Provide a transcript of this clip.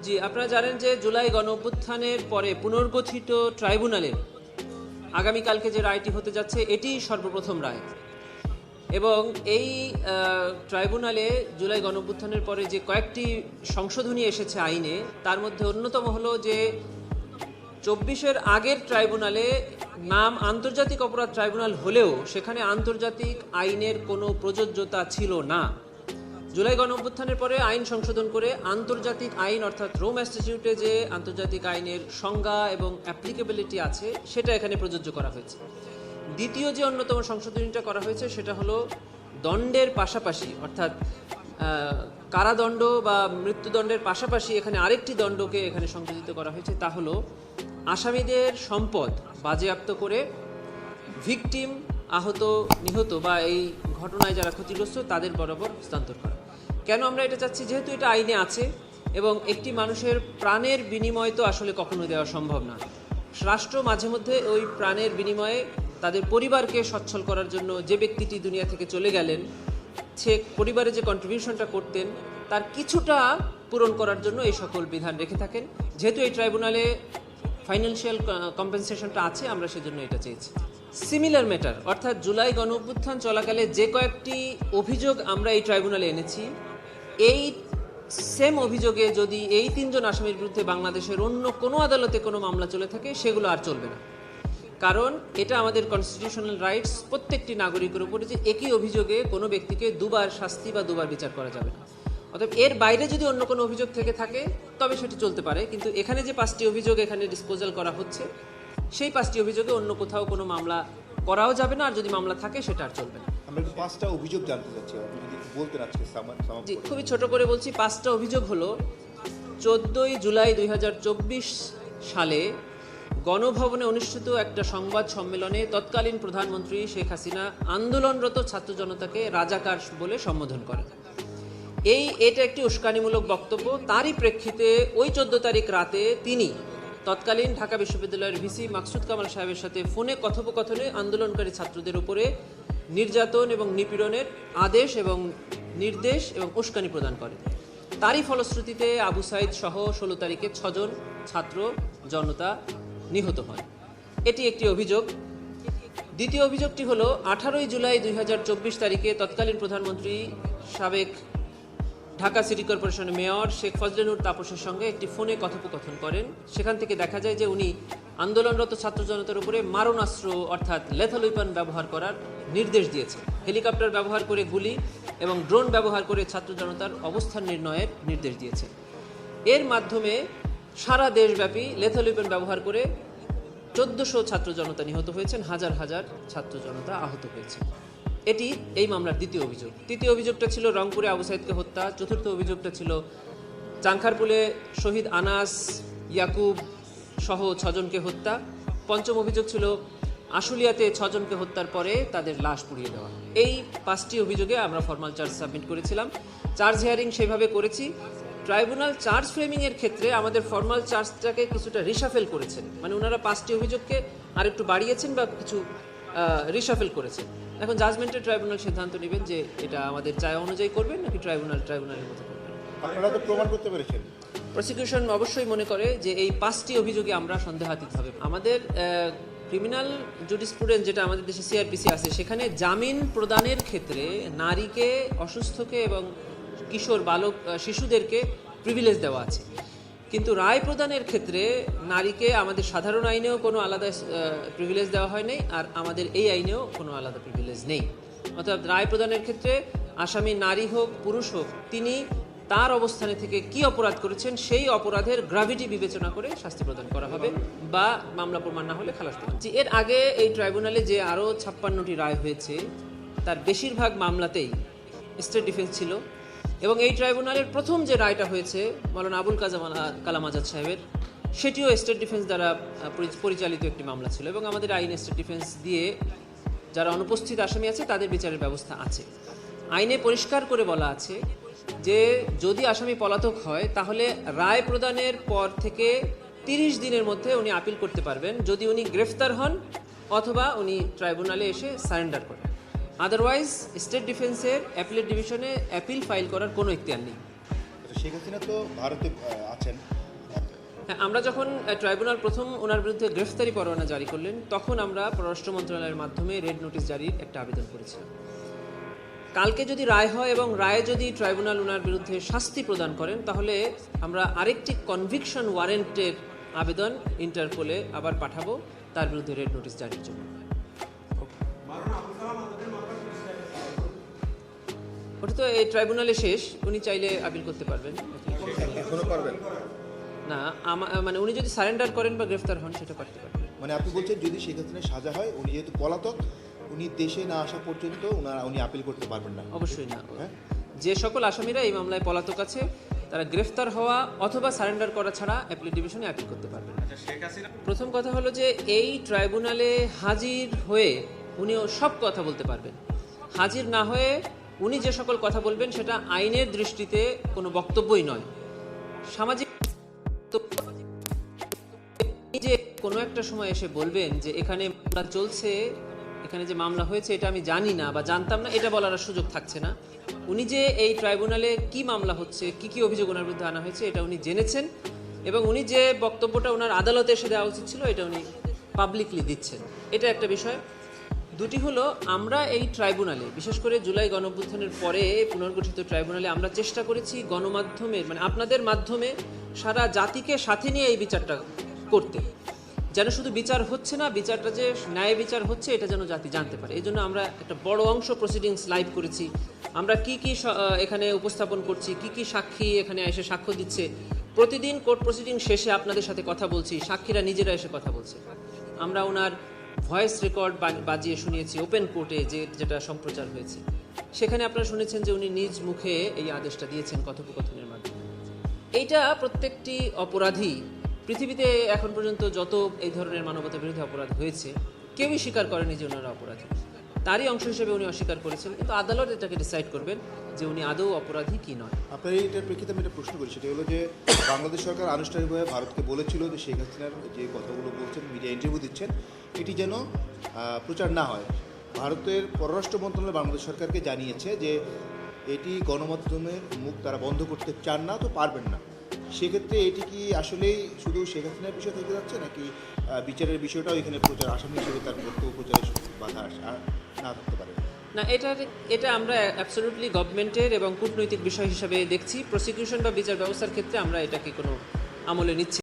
জি, আপনারা জানেন যে জুলাই গণঅভ্যুত্থানের পরে পুনর্গঠিত ট্রাইব্যুনালের আগামীকালকে যে রায়টি হতে যাচ্ছে এটি সর্বপ্রথম রায়। এবং এই ট্রাইব্যুনালে জুলাই গণঅভ্যুত্থানের পরে যে কয়েকটি সংশোধনী এসেছে আইনে, তার মধ্যে অন্যতম হলো যে 24-এর আগের ট্রাইব্যুনালে নাম আন্তর্জাতিক অপরাধ ট্রাইব্যুনাল হলেও সেখানে আন্তর্জাতিক আইনের কোনো প্রযোজ্যতা ছিল না। জুলাই গণঅভ্যুত্থানের পরে আইন সংশোধন করে আন্তর্জাতিক আইন অর্থাৎ রোম স্ট্যাটিউটে যে আন্তর্জাতিক আইনের সংজ্ঞা এবং অ্যাপ্লিকেবিলিটি আছে সেটা এখানে প্রযোজ্য করা হয়েছে। দ্বিতীয় যে অন্যতম সংশোধনীটা করা হয়েছে সেটা হলো দণ্ডের পাশাপাশি অর্থাৎ কারাদণ্ড বা মৃত্যুদণ্ডের পাশাপাশি এখানে আরেকটি দণ্ডকে এখানে সংযোজিত করা হয়েছে, তা হলো আসামিদের সম্পদ বাজেয়াপ্ত করে ভিকটিম, আহত নিহত বা এই ঘটনায় যারা ক্ষতিগ্রস্ত তাদের বরাবর হস্তান্তর করা। কেন আমরা এটা চাচ্ছি? যেহেতু এটা আইনে আছে এবং একটি মানুষের প্রাণের বিনিময় তো আসলে কখনো দেওয়া সম্ভব না। রাষ্ট্র মাঝে মধ্যে ওই প্রাণের বিনিময়ে তাদের পরিবারকে সচ্ছল করার জন্য যে ব্যক্তিটি দুনিয়া থেকে চলে গেলেন সে পরিবারে যে কন্ট্রিবিউশনটা করতেন তার কিছুটা পূরণ করার জন্য এই সকল বিধান রেখে থাকেন। যেহেতু এই ট্রাইব্যুনালে ফাইন্যান্সিয়াল কম্পেনসেশনটা আছে, আমরা সেজন্য এটা চেয়েছি। সিমিলার ম্যাটার অর্থাৎ জুলাই গণঅভ্যুত্থান চলাকালে যে কয়েকটি অভিযোগ আমরা এই ট্রাইব্যুনালে এনেছি, এই সেম অভিযোগে যদি এই তিনজন আসামির বিরুদ্ধে বাংলাদেশের অন্য কোনো আদালতে কোনো মামলা চলে থাকে সেগুলো আর চলবে না। কারণ এটা আমাদের কনস্টিটিউশনাল রাইটস, প্রত্যেকটি নাগরিকের উপরে যে একই অভিযোগে কোনো ব্যক্তিকে দুবার শাস্তি বা দুবার বিচার করা যাবে না। অতএব এর বাইরে যদি অন্য কোনো অভিযোগ থেকে থাকে তবে সেটি চলতে পারে, কিন্তু এখানে যে 5টি অভিযোগ এখানে ডিসপোজাল করা হচ্ছে সেই 5টি অভিযোগে অন্য কোথাও কোনো মামলা করাও যাবে না, আর যদি মামলা থাকে সেটা আর চলবে না। আমরা 5টা অভিযোগ জানতে চাচ্ছি, আপনি যদি বলতেন আজকে জি, খুবই ছোট করে বলছি। 5টা অভিযোগ হলো 14ই জুলাই 2024 সালে গণভবনে অনুষ্ঠিত একটা সংবাদ সম্মেলনে তৎকালীন প্রধানমন্ত্রী শেখ হাসিনা আন্দোলনরত ছাত্র জনতাকে রাজাকার বলে সম্বোধন করেন। এটা একটি উস্কানিমূলক বক্তব্য। তারই প্রেক্ষিতে ওই 14 তারিখ রাতে তিনি তৎকালীন ঢাকা বিশ্ববিদ্যালয়ের ভিসি মাকসুদ কামাল সাহেবের সাথে ফোনে কথোপকথনে আন্দোলনকারী ছাত্রদের উপরে নির্যাতন এবং নিপীড়নের আদেশ এবং নির্দেশ এবং উস্কানি প্রদান করেন। তারই ফলশ্রুতিতে আবু সাইদ সহ 16 তারিখে 6 জন ছাত্র জনতা নিহত হয়। এটি একটি অভিযোগ। দ্বিতীয় অভিযোগটি হলো 18ই জুলাই 2024 তারিখে তৎকালীন প্রধানমন্ত্রী সাবেক ঢাকা সিটি কর্পোরেশনের মেয়র শেখ ফজলেনুর তাপসের সঙ্গে একটি ফোনে কথোপকথন করেন। সেখান থেকে দেখা যায় যে উনি আন্দোলনরত ছাত্র জনতার উপরে মারণাস্ত্র অর্থাৎ লেথাল ওয়েপন ব্যবহার করার নির্দেশ দিয়েছেন। হেলিকপ্টার ব্যবহার করে গুলি এবং ড্রোন ব্যবহার করে ছাত্র জনতার অবস্থান নির্ণয়ের নির্দেশ দিয়েছেন। এর মাধ্যমে সারা দেশব্যাপী লেথাল ওয়েপন ব্যবহার করে 1400 ছাত্র জনতা নিহত হয়েছেন, হাজার হাজার ছাত্র জনতা আহত হয়েছে। এটি এই মামলার দ্বিতীয় অভিযোগ। তৃতীয় অভিযোগটা ছিল রংপুরে আবু সাইদকে হত্যা। চতুর্থ অভিযোগটা ছিল চাংখারপুলে শহীদ আনাস, ইয়াকুব সহ 6 জনকে হত্যা। পঞ্চম অভিযোগ ছিল আশুলিয়াতে 6 জনকে হত্যার পরে তাদের লাশ পুড়িয়ে দেওয়া। এই 5টি অভিযোগে আমরা ফর্মাল চার্জ সাবমিট করেছিলাম। চার্জ হিয়ারিং সেভাবে করেছি। ট্রাইব্যুনাল চার্জ ফ্রেমিংয়ের ক্ষেত্রে আমাদের ফর্মাল চার্জটাকে কিছুটা রিশাফেল করেছেন, মানে ওনারা 5টি অভিযোগকে আরেকটু বাড়িয়েছেন বা কিছু রিশাফেল করেছেন। এখন জাজমেন্টের ট্রাইব্যুনাল সিদ্ধান্ত নেবেন যে এটা আমাদের চাওয়া অনুযায়ী করবেন নাকি ট্রাইব্যুনালের মতো করবেন। আপনারা তো প্রমাণ করতে পেরেছেন। প্রসিকিউশন অবশ্যই মনে করে যে এই 5টি অভিযোগে আমরা সন্দেহাতীত হবে। আমাদের ক্রিমিনাল জুডিসপ্রুডেন্স যেটা আমাদের দেশে সিআরপিসি আছে, সেখানে জামিন প্রদানের ক্ষেত্রে নারীকে, অসুস্থকে এবং কিশোর বালক শিশুদেরকে প্রিভিলেজ দেওয়া আছে, কিন্তু রায় প্রদানের ক্ষেত্রে নারীকে আমাদের সাধারণ আইনেও কোনো আলাদা প্রিভিলেজ দেওয়া হয় নাই, আর আমাদের এই আইনেও কোনো আলাদা প্রিভিলেজ নেই। অর্থাৎ রায় প্রদানের ক্ষেত্রে আসামি নারী হোক পুরুষ হোক, তিনি তার অবস্থানে থেকে কি অপরাধ করেছেন সেই অপরাধের গ্র্যাভিটি বিবেচনা করে শাস্তি প্রদান করা হবে বা মামলা প্রমাণ না হলে খালাস দেওয়া। এর আগে এই ট্রাইব্যুনালে যে আরও 56টি রায় হয়েছে তার বেশিরভাগ মামলাতেই স্টেট ডিফেন্স ছিল, এবং এই ট্রাইব্যুনালের প্রথম যে রায়টা হয়েছে মাওলানা আবুল কালাম আজাদ সাহেবের, সেটিও স্টেট ডিফেন্স দ্বারা পরিচালিত একটি মামলা ছিল, এবং আমাদের আইনে স্টেট ডিফেন্স দিয়ে যারা অনুপস্থিত আসামি আছে তাদের বিচারের ব্যবস্থা আছে। আইনে পরিষ্কার করে বলা আছে যে যদি আসামি পলাতক হয় তাহলে রায় প্রদানের পর থেকে 30 দিনের মধ্যে উনি আপিল করতে পারবেন, যদি উনি গ্রেফতার হন অথবা উনি ট্রাইব্যুনালে এসে সারেন্ডার করেন। আদারওয়াইজ স্টেট ডিফেন্সের অ্যাপিলেট ডিভিশনে অ্যাপিল ফাইল করার কোনো ইখতিয়ার নেই। শেখ হাসিনা তো ভারতে আছেন। হ্যাঁ, আমরা যখন ট্রাইব্যুনাল প্রথম ওনার বিরুদ্ধে গ্রেফতারি পরোয়ানা জারি করলেন তখন আমরা পররাষ্ট্র মন্ত্রণালয়ের মাধ্যমে রেড নোটিশ জারির একটা আবেদন করেছিলাম। কালকে যদি রায় হয় এবং রায়ে যদি ট্রাইব্যুনাল ওনার বিরুদ্ধে শাস্তি প্রদান করেন তাহলে আমরা আরেকটি কনভিকশন ওয়ারেন্টের আবেদন ইন্টারপোলে আবার পাঠাবো তার বিরুদ্ধে রেড নোটিশ জারির জন্য। ওটা তো এই ট্রাইব্যুনালে শেষ, উনি চাইলে আপিল করতে পারবেন। এখনো পারবেন? না, মানে উনি যদি সারেন্ডার করেন বা গ্রেফতার হন সেটা করতে পারবেন। মানে আপনি বলছেন যদি শেখ হাসিনা সাজা হয়, উনি যেহেতু পলাতক, উনি দেশে না আসা পর্যন্ত উনি আপিল করতে পারবেন না? অবশ্যই না। হ্যাঁ, যে সকল আসামিরা এই মামলায় পলাতক আছে তারা গ্রেফতার হওয়া অথবা সারেন্ডার করা ছাড়া অ্যাপিল ডিভিশনে আপিল করতে পারবেন না। প্রথম কথা হলো যে এই ট্রাইব্যুনালে হাজির হয়ে উনিও সব কথা বলতে পারবেন। হাজির না হয়ে উনি যে সকল কথা বলবেন সেটা আইনের দৃষ্টিতে কোনো বক্তব্যই নয়, সামাজিক যে কোনো একটা সময় এসে বলবেন যে এখানে মামলা চলছে, এখানে যে মামলা হয়েছে এটা আমি জানি না বা জানতাম না, এটা বলার আর সুযোগ থাকছে না। উনি যে এই ট্রাইব্যুনালে কি মামলা হচ্ছে, কি কি অভিযোগ ওনার বিরুদ্ধে আনা হয়েছে এটা উনি জেনেছেন এবং উনি যে বক্তব্যটা ওনার আদালতে এসে দেওয়া উচিত ছিল এটা উনি পাবলিকলি দিচ্ছেন, এটা একটা বিষয়। দুটি হলো, আমরা এই ট্রাইব্যুনালে বিশেষ করে জুলাই গণঅভ্যুত্থানের পরে পুনর্গঠিত ট্রাইব্যুনালে আমরা চেষ্টা করেছি গণমাধ্যমের মানে আপনাদের মাধ্যমে সারা জাতিকে সাথে নিয়ে এই বিচারটা করতে, যেন শুধু বিচার হচ্ছে না, বিচারটা যে ন্যায় বিচার হচ্ছে এটা যেন জাতি জানতে পারে। এই জন্য আমরা একটা বড় অংশ প্রসিডিংস লাইভ করেছি। আমরা কি কি এখানে উপস্থাপন করছি, কি কি সাক্ষী এখানে এসে সাক্ষ্য দিচ্ছে, প্রতিদিন কোর্ট প্রসিডিং শেষে আপনাদের সাথে কথা বলছি, সাক্ষীরা নিজেরা এসে কথা বলছে। আমরা ওনার ভয়েস রেকর্ড বাজিয়ে শুনিয়েছি ওপেন কোর্টে, যেটা সম্প্রচার হয়েছে। সেখানে আপনারা শুনেছেন যে উনি নিজ মুখে এই আদেশটা দিয়েছেন কথোপকথনের মাধ্যমে। এইটা প্রত্যেকটি অপরাধী পৃথিবীতে এখন পর্যন্ত যত এই ধরনের মানবতা বিরোধী অপরাধ হয়েছে কেউই স্বীকার করেনি যে ওনারা অপরাধী, তারই অংশ হিসেবে উনি অস্বীকার করেছেন। কিন্তু আদালত এটাকে ডিসাইড করবেন যে উনি আদৌ অপরাধী কি নয়। আপনার এইটার প্রেক্ষিতে আমি একটা প্রশ্ন করি, সেটা হলো যে বাংলাদেশ সরকার আনুষ্ঠানিকভাবে ভারতকে বলেছিল যে শেখ হাসিনার যে কথাগুলো বলছেন, মিডিয়া ইন্টারভিউ দিচ্ছেন, এটি যেন প্রচার না হয়। ভারতের পররাষ্ট্র মন্ত্রণালয় বাংলাদেশ সরকারকে জানিয়েছে যে এটি গণমাধ্যমের মুখ তারা বন্ধ করতে চান না, তো পারবেন না। সেক্ষেত্রে এটি কি আসলেই শুধু শেখ হাসিনার বিষয় থেকে যাচ্ছে, নাকি বিচারের বিষয়টাও এখানে প্রচার আসামি হিসেবে তার বক্তব্য প্রচারের বাধা না থাকতে পারে? না, এটা আমরা অ্যাবসলিউটলি গভর্নমেন্টের এবং কূটনৈতিক বিষয় হিসাবে দেখছি। প্রসিকিউশন বা বিচার ব্যবস্থার ক্ষেত্রে আমরা এটাকে কোনো আমলে নিচ্ছি